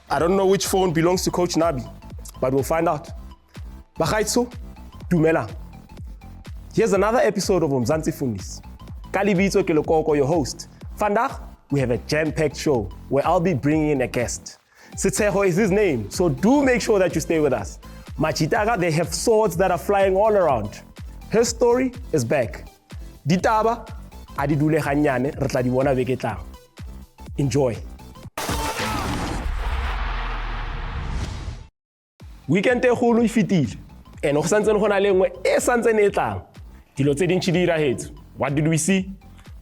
I don't know which phone belongs to Coach Nabi, but we'll find out. Bagaitso, Dumela. Here's another episode of Mzanzi Fundiz. Kalibito Kilokoko, your host. Vandaag, we have a jam-packed show where I'll be bringing in a guest. Sitseho is his name, so do make sure that you stay with us. Machitaga, they have swords that are flying all around. His story is back. Ditaba, adidule khanyane, re tla di bona beke tlang. Enjoy. Weekend e kholo e fitile. Eno go santse go na le nngwe e santse ne tlang. Dilo tse dintsi di irahetso. What did we see?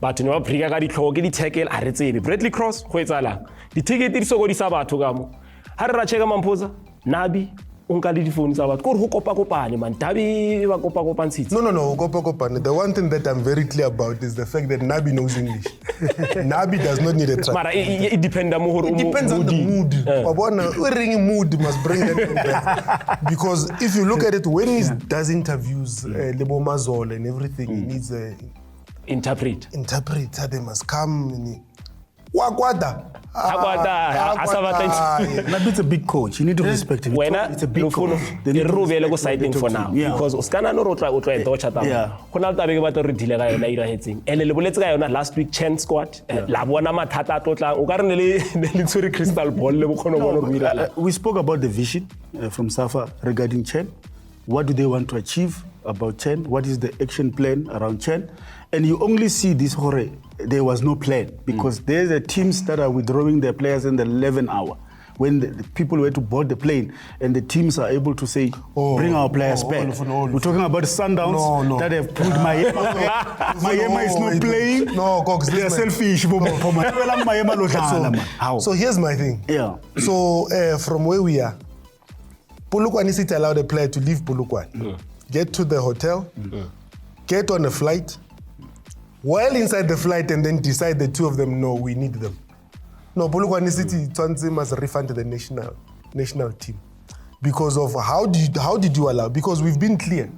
Batho ne ba brika ka ditlhogo ke di-tackle a re tsebe. Bradley Cross go etsalang. Di-ticket di sokodisa batho ka mo. Ha re ra checka Mamphosa, Nabi o nka le difounu tsa batho. Ko re go kopa-kopane man. Tabi ba kopa-kopantshitse. No, kopa-kopane. The one thing that I'm very clear about is the fact that Nabi knows English. Nabi does not need a track. Mara it depends on the mood. Wabona, ringing mood must bring them back. Because if you look at it, when he does interviews, Lebo Mazol and everything, he needs a interpreter. They must come. Wakwada. Nabi's a big coach. You need to respect him. It's a big coach. They need to respect him for now. Because Oskana no rotla tata. Kona tabe ba to re dile ga yona ira hetseng. Ene le boletse ga yona last week CHAN squad. La bona mathata totla. O ka re ne le tsuri crystal ball le bokgono bona go ira. We spoke about the vision from Safa regarding CHAN. What do they want to achieve about CHAN? What is the action plan around CHAN? And you only see this horror. There was no plan because there's the teams that are withdrawing their players in the 11th hour when the people were to board the plane and the teams are able to say, bring our players back. We're talking about Sundowns that have pulled Mayema is not playing. No, Cox, they are selfish. So here's my thing. Yeah. So from where we are, Polokwane City allowed a player to leave Polokwane, get to the hotel, get on a flight, while inside the flight and then decide the two of them, no, we need them. No, Polokwane City Twanzi must refund to the national team. Because of how did you allow? Because we've been clear.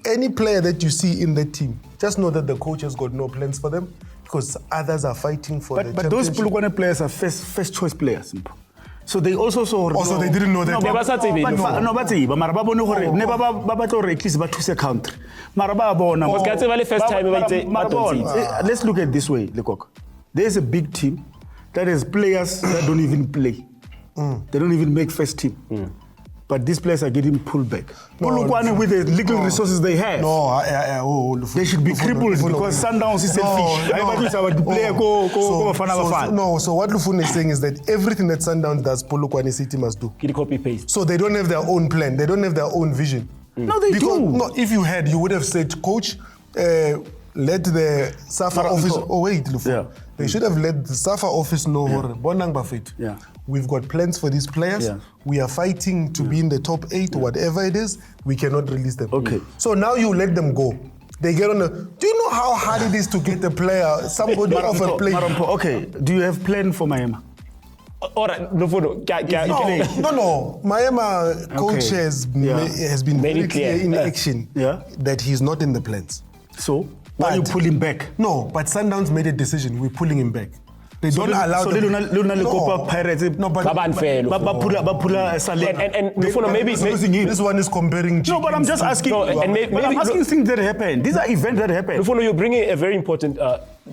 Any player that you see in the team, just know that the coach has got no plans for them because others are fighting for the championship. But those Polokwane players are first choice players. So they also saw. Also, they didn't know that. Let's look at it this way, Lekok. There's a big team that has players that don't even play. They don't even make first team. But these players are getting pulled back. Polokwane with the little resources they have. They should be crippled because Sundowns is selfish. So what Lufun is saying is that everything that Sundowns does, Polokwane City must do. Copy paste. So they don't have their own plan. They don't have their own vision. No, they do. No, if you had, you would have said, Coach, let the SAFA office. Lufun. They should have let the SAFA office know. We've got plans for these players. We are fighting to be in the top 8, whatever it is. We cannot release them. Okay. So now you let them go. They get on the. Do you know how hard it is to get a player, somebody off a plane? Okay. Do you have plan for Mayema? No. Mayema coach has been very clear in action that he's not in the plans. So why you pull him back? No, but Sundowns made a decision. We're pulling him back. They don't allow them. Pirates. No, but maybe this one is comparing. No, but I'm just asking. I'm asking things that happen. These are events that happen. You're bringing a very important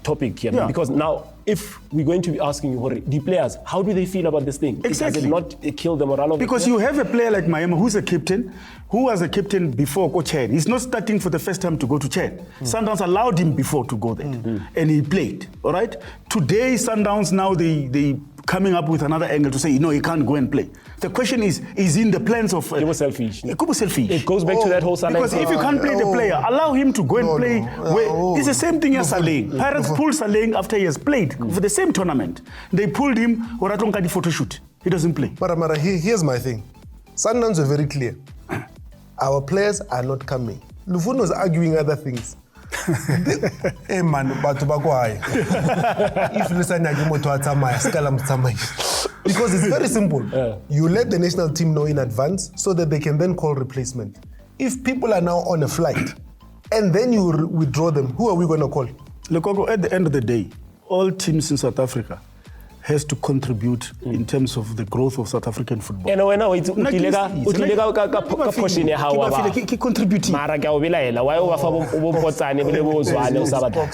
topic here because now, if we're going to be asking you, the players, how do they feel about this thing? Exactly. Does it not kill the morale of because you have a player like Mayema who's a captain, who was a captain before CHAN. He's not starting for the first time to go to CHAN. Sundowns allowed him before to go there, and he played. All right. Today, Sundowns now they coming up with another angle to say, no, he can't go and play. The question is in the plans of... It was selfish. It was selfish. It goes back to that whole Saleh. Because if you can't play the player, allow him to go and play. It's the same thing as Saleh. Pirates pulled Saleh after he has played for the same tournament. They pulled him, Oratonka photo shoot. He doesn't play. Mara, here's my thing. Sundowns are very clear. Our players are not coming. Lufun was arguing other things. Hey man, if listen because it's very simple. You let the national team know in advance so that they can then call replacement. If people are now on a flight and then you withdraw them, who are we going to call? Look, at the end of the day, all teams in South Africa, has to contribute in terms of the growth of South African football. And when I portion how contributing. Mara ka o belaela why o ba fa bo potsane bile bo zwane o sa batla.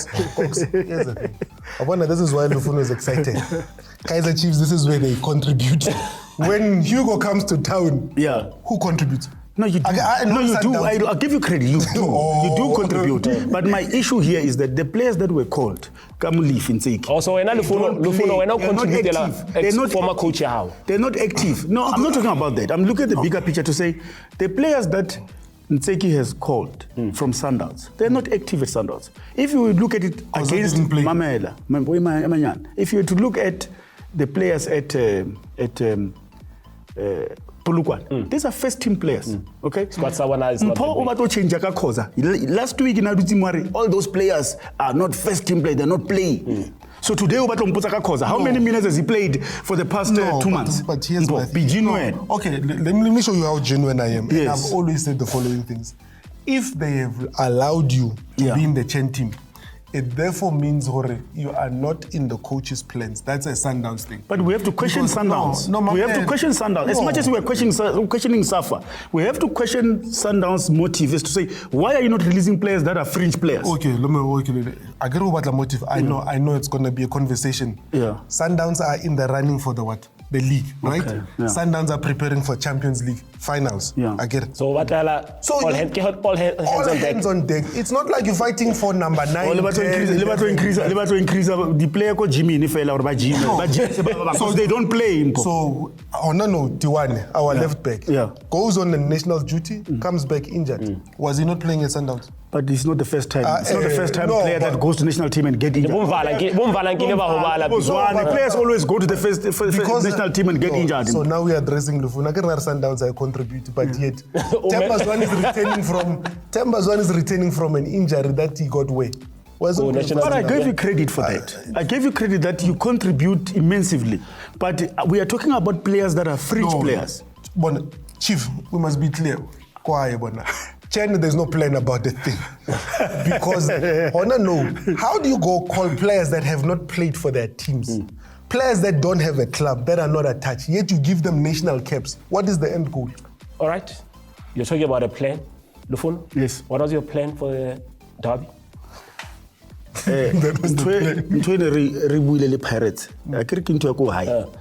Here's the thing. I wonder this is why Lufuno is excited. Kaizer Chiefs, this is where they contribute. When Hugo comes to town, who contributes? No, you do. You do. I'll give you credit. You do. You do contribute. But my issue here is that the players that were called, Kamuli, Finseki. Also, when Lufuno, when I contribute, they're not former coach how. They're not active. No, I'm not talking about that. I'm looking at the bigger picture to say the players that Ntseki has called from Sundowns, they're not active at Sundowns. If you look at it against Mamela, if you were to look at the players at Polokwane, these are first team players. Okay? But someone is not. Last week in Adutimwari, all those players are not first team players, they're not playing. So today, how many minutes has he played for the past 2 months? But here's my thing. Okay, let me show you how genuine I am. Yes. And I've always said the following things. If they have allowed you to be in the CHAN team, it therefore means you are not in the coach's plans. That's a Sundowns thing. But we have to question Sundowns. We have to question Sundowns. As much as we are questioning Safa, we have to question Sundowns' motive is to say, why are you not releasing players that are fringe players? Okay, I get about the motive. I know it's going to be a conversation. Yeah. Sundowns are in the running for the league, right? Okay, yeah. Sundowns are preparing for Champions League finals. Yeah. I get it. So what all hands on deck. It's not like you're fighting for number 9. Increase the player called Jimmy so they don't play him. So Tiwane, our left back, goes on the national duty, comes back injured. Was he not playing at Sundowns? But it's not the first time. It's not the first time player that goes to national team and get injured. The players always go to the first national team and get injured. So now we are addressing Lufuna. Sundowns I contribute, but yet Tembazwan is returning from an injury that he got away. But I gave you credit for that. I gave you credit that you contribute immensely. But we are talking about players that are fringe players. Chief, we must be clear. CHAN, there's no plan about the thing. Because, how do you go call players that have not played for their teams? Players that don't have a club, that are not attached, yet you give them national caps. What is the end goal? All right. You're talking about a plan, Lufun? Yes. What was your plan for the derby? That was the Pirates.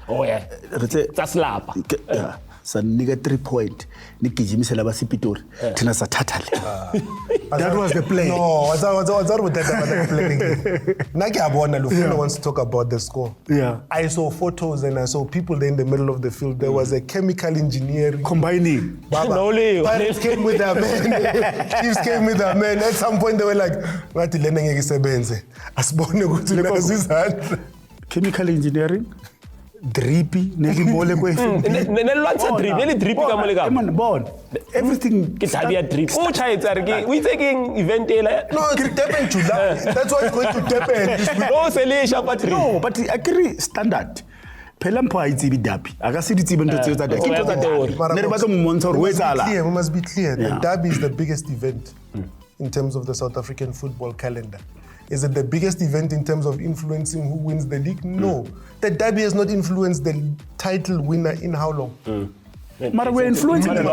Oh yeah. That's lap. Nigga 3 point. That was the play. No, what's that about the plan? Lufuna wants to talk about the score. Yeah. I saw photos and I saw people there in the middle of the field. There was a chemical engineering. Combining. Pirates came with their men. Chiefs came with their men. At some point they were like, chemical engineering? Drippy, everything. We taking event. No, it's Durban July. That's why it's going to Durban. No, but I carry standard. We must be clear. The derby is the biggest event in terms of the South African football calendar. Is it the biggest event in terms of influencing who wins the league? No. The derby has not influenced the title winner in how long? Mara, we're influencing them.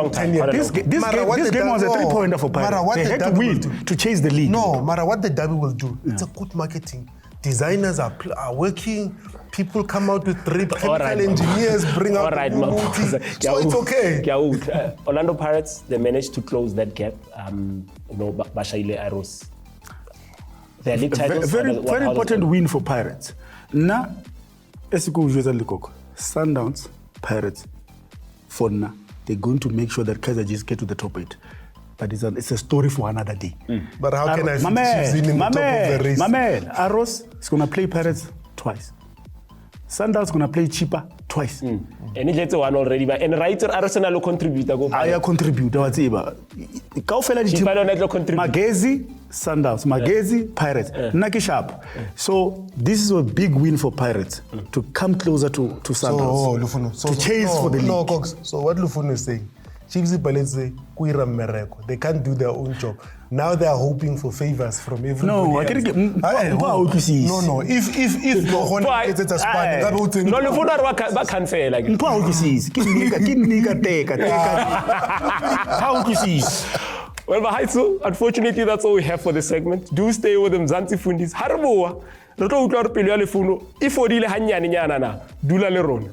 This game was a 3-pointer for Pirates. They had to win to chase the league. No, Mara, what the derby will do, it's a good marketing. Designers are working. People come out with chemical engineers, bring out the movie. So it's okay. Orlando Pirates, they managed to close that gap. Bashaile Arrows. Their league titles. Very important win for Pirates. Now, Sundowns, Pirates, for now, they're going to make sure that Kaizer Chiefs get to the top 8. But it's a story for another day. But how can I fit Chiefs in the top of the race? Arrows is going to play Pirates twice. Sundowns is going to play Chippa twice. And it's one already. And right, Arsenal will contribute. I contribute. Magezi, Sundowns. Magezi, Pirates. Naki Sharp. So this is a big win for Pirates to come closer to Sundowns. To chase for the league. No, Cox. So what Lufunu is saying, Chiefs say, they can't do their own job. Now they are hoping for favors from everybody. No, I else. can't get. No. If no one gets a span, that would no le funa ba cancel like Mpa ukwisisi. Kinika teka. How ukwisisi? Well, Bahaitsu, unfortunately, that's all we have for this segment. Do stay with Mzanzi Fundiz. Harboa, re tlo utlwa re pelo ya lefuno e fodile hanyane nyana na. Dula le rona.